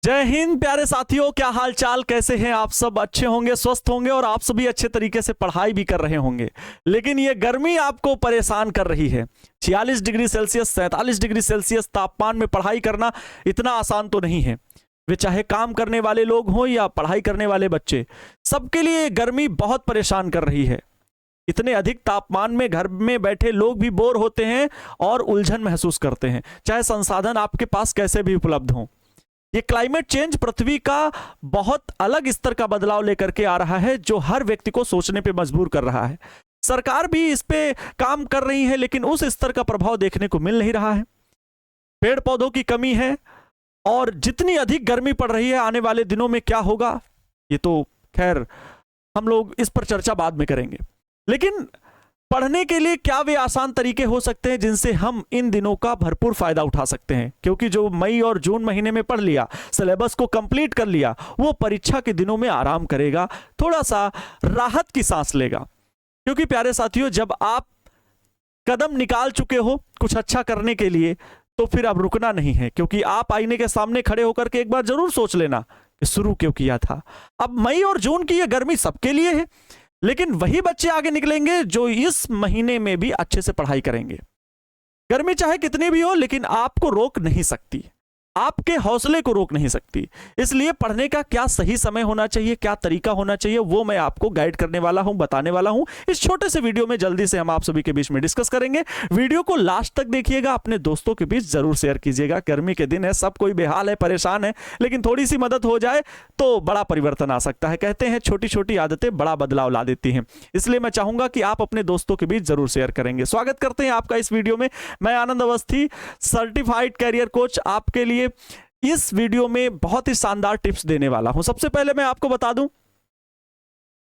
जय हिंद प्यारे साथियों, क्या हाल चाल, कैसे हैं आप सब? अच्छे होंगे, स्वस्थ होंगे और आप सभी अच्छे तरीके से पढ़ाई भी कर रहे होंगे। लेकिन ये गर्मी आपको परेशान कर रही है। 46 डिग्री सेल्सियस 47 डिग्री सेल्सियस तापमान में पढ़ाई करना इतना आसान तो नहीं है। वे चाहे काम करने वाले लोग हों या पढ़ाई करने वाले बच्चे, सबके लिए गर्मी बहुत परेशान कर रही है। इतने अधिक तापमान में घर में बैठे लोग भी बोर होते हैं और उलझन महसूस करते हैं, चाहे संसाधन आपके पास कैसे भी उपलब्ध हों। ये क्लाइमेट चेंज पृथ्वी का बहुत अलग स्तर का बदलाव लेकर के आ रहा है, जो हर व्यक्ति को सोचने पे मजबूर कर रहा है। सरकार भी इस पे काम कर रही है, लेकिन उस स्तर का प्रभाव देखने को मिल नहीं रहा है। पेड़ पौधों की कमी है और जितनी अधिक गर्मी पड़ रही है, आने वाले दिनों में क्या होगा, ये तो खैर हम लोग इस पर चर्चा बाद में करेंगे। लेकिन पढ़ने के लिए क्या वे आसान तरीके हो सकते हैं जिनसे हम इन दिनों का भरपूर फायदा उठा सकते हैं? क्योंकि जो मई और जून महीने में पढ़ लिया, सिलेबस को कंप्लीट कर लिया, वो परीक्षा के दिनों में आराम करेगा, थोड़ा सा राहत की सांस लेगा। क्योंकि प्यारे साथियों, जब आप कदम निकाल चुके हो कुछ अच्छा करने के लिए, तो फिर अब रुकना नहीं है। क्योंकि आप आईने के सामने खड़े होकर के एक बार जरूर सोच लेना कि शुरू क्यों किया था। अब मई और जून की यह गर्मी सबके लिए है, लेकिन वही बच्चे आगे निकलेंगे जो इस महीने में भी अच्छे से पढ़ाई करेंगे। गर्मी चाहे कितनी भी हो, लेकिन आपको रोक नहीं सकती, आपके हौसले को रोक नहीं सकती। इसलिए पढ़ने का क्या सही समय होना चाहिए, क्या तरीका होना चाहिए, वो मैं आपको गाइड करने वाला हूं, बताने वाला हूं। इस छोटे से वीडियो में जल्दी से हम आप सभी के बीच में डिस्कस करेंगे। वीडियो को लास्ट तक देखिएगा, अपने दोस्तों के बीच जरूर शेयर कीजिएगा। गर्मी के दिन है, सब कोई बेहाल है, परेशान है, लेकिन थोड़ी सी मदद हो जाए तो बड़ा परिवर्तन आ सकता है। कहते हैं छोटी छोटी आदतें बड़ा बदलाव ला देती हैं। इसलिए मैं चाहूंगा कि आप अपने दोस्तों के बीच जरूर शेयर करेंगे। स्वागत करते हैं आपका इस वीडियो में। मैं आनंद अवस्थी, सर्टिफाइड कैरियर कोच, आपके लिए इस वीडियो में बहुत ही शानदार टिप्स देने वाला हूं। सबसे पहले मैं आपको बता दूं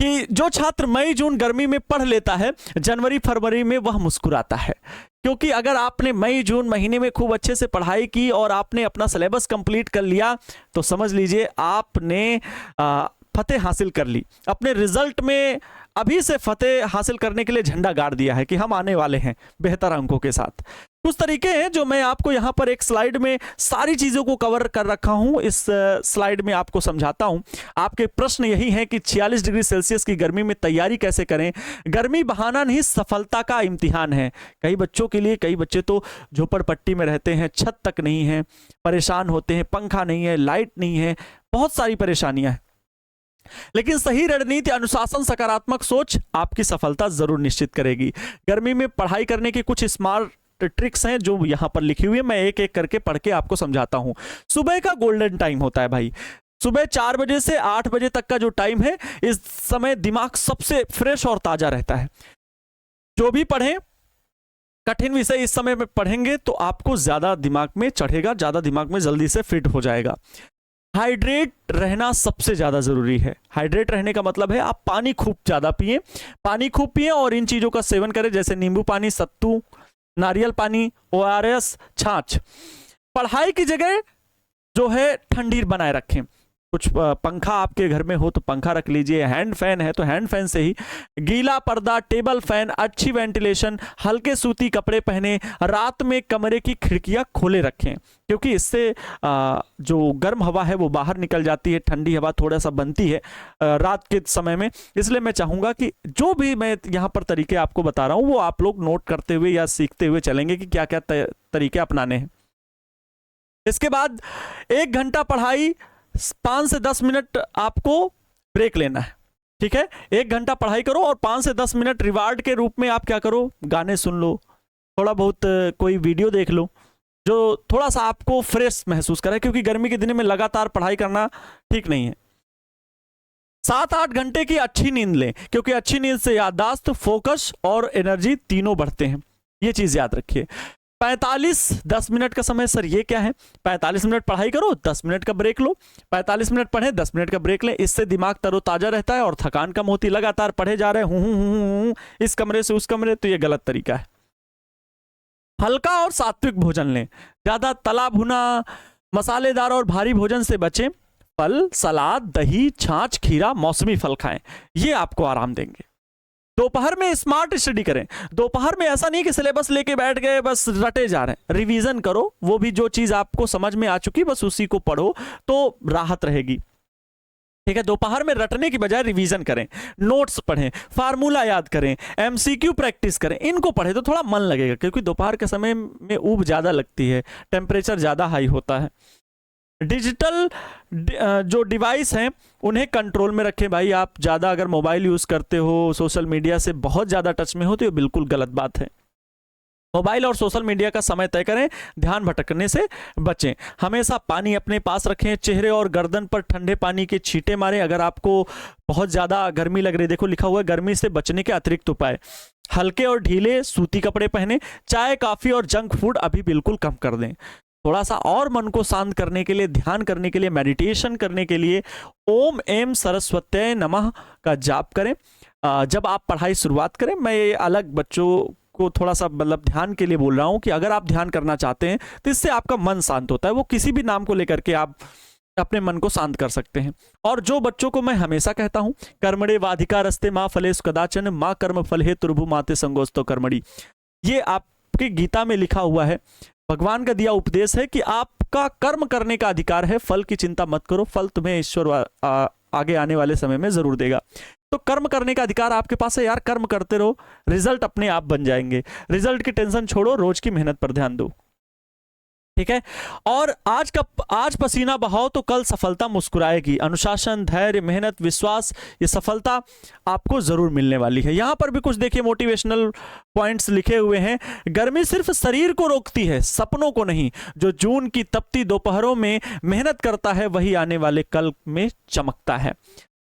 कि जो छात्र मई जून गर्मी में पढ़ लेता है, जनवरी फरवरी में वह मुस्कुराता है। क्योंकि अगर आपने मई जून महीने में खूब अच्छे से पढ़ाई की और आपने अपना सिलेबस कंप्लीट कर लिया, तो समझ लीजिए आपने फतेह हासिल कर ली। अपने रिजल्ट में अभी से फतेह हासिल करने के लिए झंडा गाड़ दिया है कि हम आने वाले हैं बेहतर अंकों के साथ। कुछ तरीके हैं जो मैं आपको यहां पर एक स्लाइड में सारी चीजों को कवर कर रखा हूं। इस स्लाइड में आपको समझाता हूं। आपके प्रश्न यही है कि 46 डिग्री सेल्सियस की गर्मी में तैयारी कैसे करें। गर्मी बहाना नहीं, सफलता का इम्तिहान है। कई बच्चों के लिए, कई बच्चे तो झोपड़पट्टी में रहते हैं, छत तक नहीं है, परेशान होते हैं, पंखा नहीं है, लाइट नहीं है, बहुत सारी परेशानियां हैं। लेकिन सही रणनीति, अनुशासन, सकारात्मक सोच आपकी सफलता जरूर निश्चित करेगी। गर्मी में पढ़ाई करने की कुछ स्मार्ट ट्रिक्स हैं जो यहां पर लिखी हुई है, मैं एक एक करके पढ़ के आपको समझाता हूं। सुबह का गोल्डन टाइम होता है भाई। सुबह 4 बजे से 8 बजे तक का जो टाइम है, इस समय दिमाग सबसे फ्रेश और ताजा रहता है। जो भी पढ़ें, कठिन विषय इस समय में पढ़ेंगे तो आपको ज्यादा दिमाग में चढ़ेगा, ज्यादा दिमाग में जल्दी से फिट हो जाएगा। हाइड्रेट रहना सबसे ज्यादा जरूरी है। हाइड्रेट रहने का मतलब है आप पानी खूब ज्यादा पिए, पानी खूब पिए और इन चीजों का सेवन करें, जैसे नींबू पानी, सत्तू, नारियल पानी, ORS, छाछ। पढ़ाई की जगह जो है ठंडी बनाए रखें। कुछ पंखा आपके घर में हो तो पंखा रख लीजिए, हैंड फैन है तो हैंड फैन से ही। गीला पर्दा, टेबल फैन, अच्छी वेंटिलेशन, हल्के सूती कपड़े पहने। रात में कमरे की खिड़कियां खोले रखें, क्योंकि इससे जो गर्म हवा है वो बाहर निकल जाती है, ठंडी हवा थोड़ा सा बनती है रात के समय में। इसलिए मैं चाहूंगा कि जो भी मैं यहाँ पर तरीके आपको बता रहा हूँ, वो आप लोग नोट करते हुए या सीखते हुए चलेंगे कि क्या क्या तरीके अपनाने हैं। इसके बाद 1 घंटा पढ़ाई, 5 से 10 मिनट आपको ब्रेक लेना है। ठीक है, 1 घंटा पढ़ाई करो और 5 से 10 मिनट रिवार्ड के रूप में आप क्या करो, गाने सुन लो, थोड़ा बहुत कोई वीडियो देख लो जो थोड़ा सा आपको फ्रेश महसूस करे। क्योंकि गर्मी के दिनों में लगातार पढ़ाई करना ठीक नहीं है। 7-8 घंटे की अच्छी नींद लें, क्योंकि अच्छी नींद से याददाश्त, फोकस और एनर्जी तीनों बढ़ते हैं। ये चीज याद रखिए। 10 मिनट का समय, सर ये क्या है? 45 मिनट पढ़ाई करो, 10 मिनट का ब्रेक लो। 45 मिनट पढ़े, 10 मिनट का ब्रेक लें। इससे दिमाग तरोताजा रहता है और थकान कम होती। लगातार पढ़े जा रहे हूं इस कमरे से उस कमरे, तो ये गलत तरीका है। हल्का और सात्विक भोजन लें, ज्यादा तला भुना, मसालेदार और भारी भोजन से बचें। फल, सलाद, दही, छाछ, खीरा, मौसमी फल खाएं, ये आपको आराम देंगे। दोपहर में स्मार्ट स्टडी करें। दोपहर में ऐसा नहीं कि सिलेबस लेके बैठ गए बस रटे जा रहे हैं, रिवीजन करो। वो भी जो चीज आपको समझ में आ चुकी बस उसी को पढ़ो तो राहत रहेगी। ठीक है, दोपहर में रटने की बजाय रिवीजन करें, नोट्स पढ़ें, फार्मूला याद करें, एमसीक्यू प्रैक्टिस करें। इनको पढ़े तो थोड़ा मन लगेगा, क्योंकि दोपहर के समय में ऊब ज़्यादा लगती है, टेम्परेचर ज़्यादा हाई होता है। डिजिटल जो डिवाइस हैं उन्हें कंट्रोल में रखें। भाई आप ज़्यादा अगर मोबाइल यूज़ करते हो, सोशल मीडिया से बहुत ज़्यादा टच में हो तो ये बिल्कुल गलत बात है। मोबाइल और सोशल मीडिया का समय तय करें, ध्यान भटकने से बचें। हमेशा पानी अपने पास रखें, चेहरे और गर्दन पर ठंडे पानी के छींटे मारें। अगर आपको बहुत ज़्यादा गर्मी लग रही है, देखो लिखा हुआ है गर्मी से बचने के अतिरिक्त उपाय, हल्के और ढीले सूती कपड़े पहने। चाय, कॉफ़ी और जंक फूड अभी बिल्कुल कम कर दें। थोड़ा सा और मन को शांत करने के लिए, ध्यान करने के लिए, मेडिटेशन करने के लिए ओम एम सरस्वत्यै नमः का जाप करें जब आप पढ़ाई शुरुआत करें। मैं ये अलग बच्चों को थोड़ा सा मतलब ध्यान के लिए बोल रहा हूँ कि अगर आप ध्यान करना चाहते हैं तो इससे आपका मन शांत होता है। वो किसी भी नाम को लेकर के आप अपने मन को शांत कर सकते हैं। और जो बच्चों को मैं हमेशा कहता हूँ, कर्मणे वाधिका रस्ते माँ फलेश कदाचन माँ कर्म फल हे तुर्भु माते संगोस्तो कर्मणि, ये आपके गीता में लिखा हुआ है। भगवान का दिया उपदेश है कि आपका कर्म करने का अधिकार है, फल की चिंता मत करो, फल तुम्हें ईश्वर आगे आने वाले समय में जरूर देगा। तो कर्म करने का अधिकार आपके पास है यार, कर्म करते रहो, रिजल्ट अपने आप बन जाएंगे। रिजल्ट की टेंशन छोड़ो, रोज की मेहनत पर ध्यान दो। ठीक है, और आज पसीना बहाओ तो कल सफलता मुस्कुराएगी। अनुशासन, धैर्य, मेहनत, विश्वास, ये सफलता आपको जरूर मिलने वाली है। यहां पर भी कुछ देखिए मोटिवेशनल पॉइंट्स लिखे हुए हैं। गर्मी सिर्फ शरीर को रोकती है, सपनों को नहीं। जो जून की तपती दोपहरों में मेहनत करता है वही आने वाले कल में चमकता है।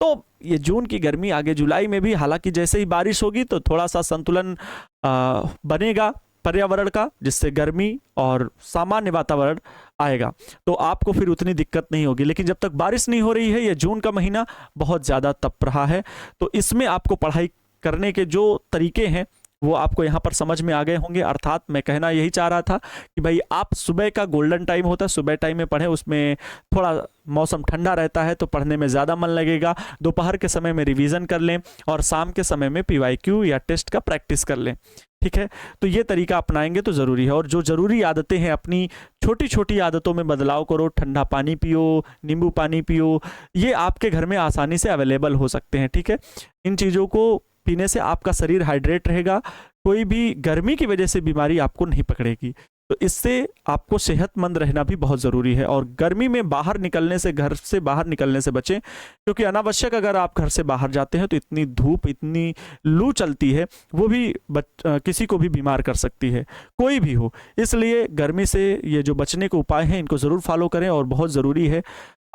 तो ये जून की गर्मी आगे जुलाई में भी, हालांकि जैसे ही बारिश होगी तो थोड़ा सा संतुलन बनेगा पर्यावरण का, जिससे गर्मी और सामान्य वातावरण आएगा तो आपको फिर उतनी दिक्कत नहीं होगी। लेकिन जब तक बारिश नहीं हो रही है, ये जून का महीना बहुत ज़्यादा तप रहा है, तो इसमें आपको पढ़ाई करने के जो तरीके हैं वो आपको यहाँ पर समझ में आ गए होंगे। अर्थात मैं कहना यही चाह रहा था कि भाई आप सुबह का गोल्डन टाइम होता है, सुबह टाइम में पढ़ें, उसमें थोड़ा मौसम ठंडा रहता है तो पढ़ने में ज़्यादा मन लगेगा। दोपहर के समय में रिवीजन कर लें और शाम के समय में PYQ या टेस्ट का प्रैक्टिस कर लें। ठीक है, तो ये तरीका अपनाएंगे तो ज़रूरी है। और जो ज़रूरी आदतें हैं, अपनी छोटी छोटी आदतों में बदलाव करो। ठंडा पानी पियो, नींबू पानी पियो, ये आपके घर में आसानी से अवेलेबल हो सकते हैं। ठीक है, इन चीज़ों को पीने से आपका शरीर हाइड्रेट रहेगा, कोई भी गर्मी की वजह से बीमारी आपको नहीं पकड़ेगी। तो इससे आपको सेहतमंद रहना भी बहुत ज़रूरी है। और गर्मी में बाहर निकलने से, घर से बाहर निकलने से बचें, क्योंकि अनावश्यक अगर आप घर से बाहर जाते हैं तो इतनी धूप, इतनी लू चलती है, वो भी किसी को भी बीमार कर सकती है, कोई भी हो। इसलिए गर्मी से ये जो बचने के उपाय हैं इनको ज़रूर फॉलो करें। और बहुत ज़रूरी है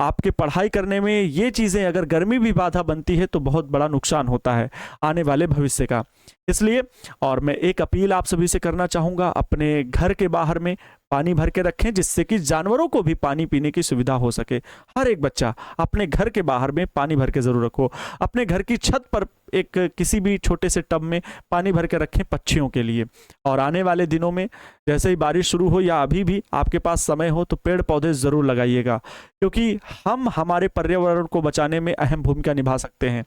आपके पढ़ाई करने में ये चीज़ें, अगर गर्मी भी बाधा बनती है तो बहुत बड़ा नुकसान होता है आने वाले भविष्य का। इसलिए और मैं एक अपील आप सभी से करना चाहूँगा, अपने घर के बाहर में पानी भर के रखें, जिससे कि जानवरों को भी पानी पीने की सुविधा हो सके। हर एक बच्चा अपने घर के बाहर में पानी भर के ज़रूर रखो। अपने घर की छत पर एक किसी भी छोटे से टब में पानी भर के रखें पक्षियों के लिए। और आने वाले दिनों में जैसे ही बारिश शुरू हो या अभी भी आपके पास समय हो तो पेड़ पौधे ज़रूर लगाइएगा, क्योंकि हम हमारे पर्यावरण को बचाने में अहम भूमिका निभा सकते हैं।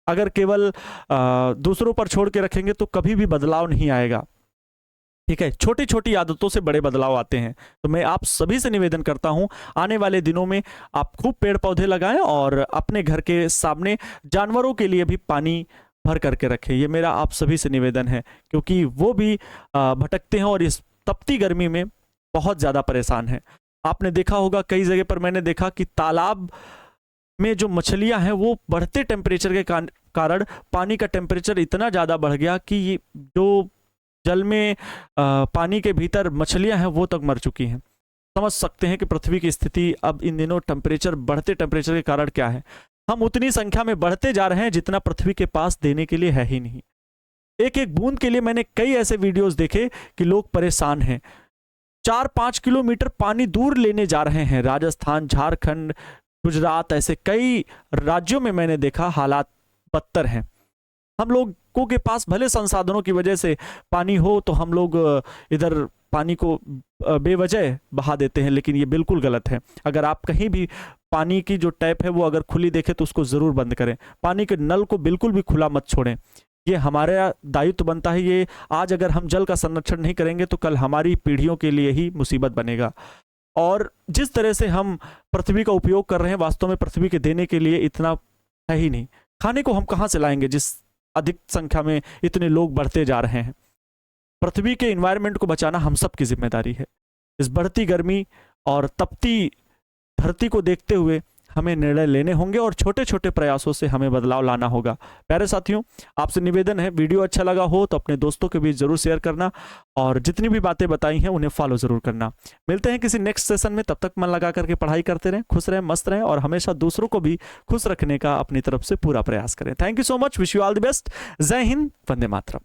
अगर केवल दूसरों पर छोड़ के रखेंगे तो कभी भी बदलाव नहीं आएगा। ठीक है, छोटी छोटी आदतों से बड़े बदलाव आते हैं। तो मैं आप सभी से निवेदन करता हूं, आने वाले दिनों में आप खूब पेड़ पौधे लगाएं और अपने घर के सामने जानवरों के लिए भी पानी भर करके रखें। ये मेरा आप सभी से निवेदन है, क्योंकि वो भी भटकते हैं और इस तपती गर्मी में बहुत ज़्यादा परेशान हैं। आपने देखा होगा, कई जगह पर मैंने देखा कि तालाब में जो मछलियां हैं वो बढ़ते टेम्परेचर के कारण पानी का टेम्परेचर इतना ज़्यादा बढ़ गया कि ये जो जल में पानी के भीतर मछलियां हैं वो तक मर चुकी हैं। समझ सकते हैं कि पृथ्वी की स्थिति अब इन दिनों बढ़ते टेम्परेचर के कारण क्या है। हम उतनी संख्या में बढ़ते जा रहे हैं जितना पृथ्वी के पास देने के लिए है ही नहीं। एक एक बूंद के लिए मैंने कई ऐसे वीडियोस देखे कि लोग परेशान हैं। 4-5 किलोमीटर पानी दूर लेने जा रहे हैं। राजस्थान, झारखंड, गुजरात, ऐसे कई राज्यों में मैंने देखा हालात बदतर हैं। हम लोगों के पास भले संसाधनों की वजह से पानी हो तो हम लोग इधर पानी को बेवजह बहा देते हैं, लेकिन ये बिल्कुल गलत है। अगर आप कहीं भी पानी की जो टैप है वो अगर खुली देखें तो उसको ज़रूर बंद करें। पानी के नल को बिल्कुल भी खुला मत छोड़ें। ये हमारा दायित्व बनता है। ये आज अगर हम जल का संरक्षण नहीं करेंगे तो कल हमारी पीढ़ियों के लिए ही मुसीबत बनेगा। और जिस तरह से हम पृथ्वी का उपयोग कर रहे हैं, वास्तव में पृथ्वी के देने के लिए इतना है ही नहीं। खाने को हम कहाँ से लाएंगे जिस अधिक संख्या में इतने लोग बढ़ते जा रहे हैं। पृथ्वी के एनवायरनमेंट को बचाना हम सब की जिम्मेदारी है। इस बढ़ती गर्मी और तपती धरती को देखते हुए हमें निर्णय लेने होंगे और छोटे छोटे प्रयासों से हमें बदलाव लाना होगा। प्यारे साथियों, आपसे निवेदन है, वीडियो अच्छा लगा हो तो अपने दोस्तों के बीच जरूर शेयर करना और जितनी भी बातें बताई हैं उन्हें फॉलो जरूर करना। मिलते हैं किसी नेक्स्ट सेशन में, तब तक मन लगा करके पढ़ाई करते रहें, खुश रहें, मस्त रहें और हमेशा दूसरों को भी खुश रखने का अपनी तरफ से पूरा प्रयास करें। Thank you so much, wish you all the best. जय हिंद, वंदे मातरम।